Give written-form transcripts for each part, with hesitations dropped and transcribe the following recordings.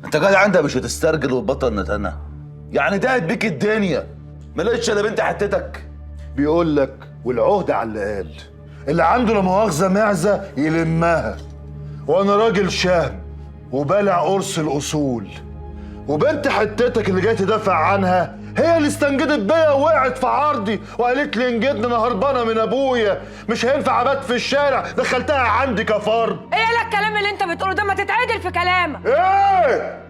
انت جدع، انت مش هتسترجل وتبطل نتنة. يعني دقت بيك الدنيا، ما لقيتش الا بنت حتتك. بيقول لك والعهد على اللي قال، اللي عنده لا مؤاخذه معزه يلمها. وانا راجل شهم وبالع قرص الاصول، وبنت حتتك اللي جاي تدافع عنها هي اللي استنجدت بيا ووقعت في عرضي وقالت لي انجدني، انا هربانه من ابويا، مش هينفع ابات في الشارع، دخلتها عندي كفر. ايه لا الكلام اللي انت بتقوله ده؟ ما تتعدل في كلامك. ايه؟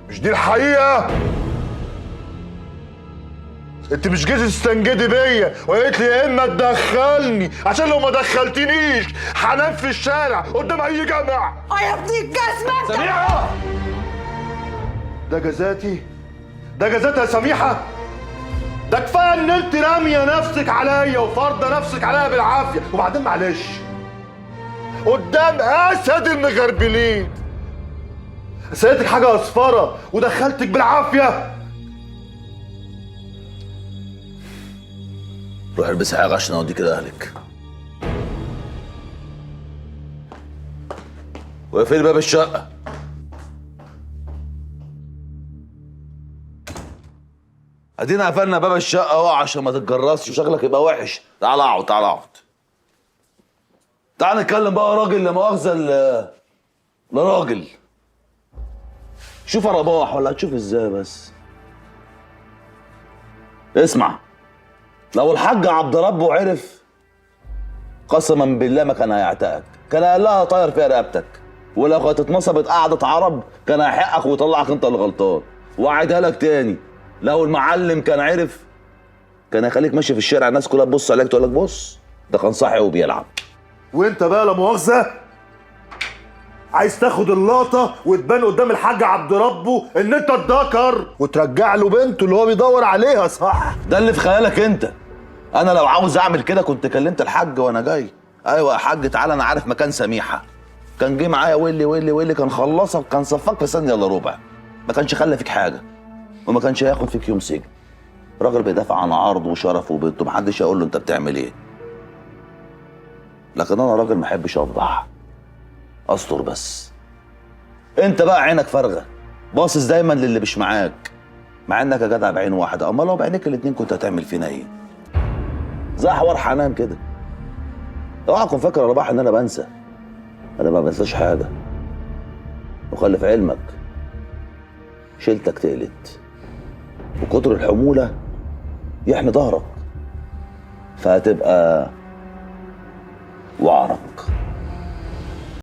مش دي الحقيقه؟ انت مش جيتي تستنجدي بيا وقالت لي يا اما تدخلني، عشان لو ما دخلتنيش هنام في الشارع قدام اي جامع. يا ابني الجزمه سميحه، ده جزاتي؟ ده جزاتها يا سميحه؟ ده كفايه ان انت راميه نفسك عليا وفارضه نفسك عليا بالعافيه. وبعدين معلش، قدام اسد المغربلين سألتك حاجه اصفره ودخلتك بالعافيه. روح البس حاجه عشان اوديك لاهلك. واقفل باب الشقه. ادينا قفلنا باب الشقه اهو عشان ما تتجرسش وشكلك يبقى وحش. تعال اقعد، تعال اقعد. تعال نتكلم بقى يا راجل، لا مؤاخذه لا راجل. شوف يا رباح، ولا هتشوف ازاي بس؟ اسمع، لو الحاج عبد ربه عرف قسما بالله ما كان هيعتقك، كان قال لها طاير فيها رقبتك، ولو كانت اتنصبت قعدة عرب كان هيحقك ويطلعك انت اللي غلطان. واعدها لك تاني، لو المعلم كان عرف كان هيخليك ماشي في الشارع الناس كلها تبص عليك تقول لك بص ده كان صاحي وبيلعب. وانت بقى لا مؤاخذه عايز تاخد اللقطه وتبان قدام الحاج عبد ربه ان انت الذكر وترجع له بنته اللي هو بيدور عليها، صح؟ ده اللي في خيالك انت. انا لو عاوز اعمل كده كنت كلمت الحاج وانا جاي. ايوه يا حاج تعالى انا عارف مكان سميحه. كان جه معايا ويلي كان خلصك، كان صفاك في ثانيه الا ربع. ما كانش خلى فيك حاجه وما كانش هياخد فيك يوم سجن. راجل بيدافع عن عرضه وشرفه وبنته، محدش هيقول له انت بتعمل ايه. لكن انا راجل ما احبش افضح، استر بس. انت بقى عينك فارغه، باصص دايما للي مش معاك، مع انك يا جدع بعين واحده. اما لو بعينيك الاتنين كنت هتعمل فينا ايه؟ زي حوار حنان كده. اوعى تكون فاكر يا رباح ان انا بنسى. انا ما بنساش حاجه. وخلي في علمك شيلتك تقلت، وكتر الحموله يحمي ظهرك، فهتبقى وعرك.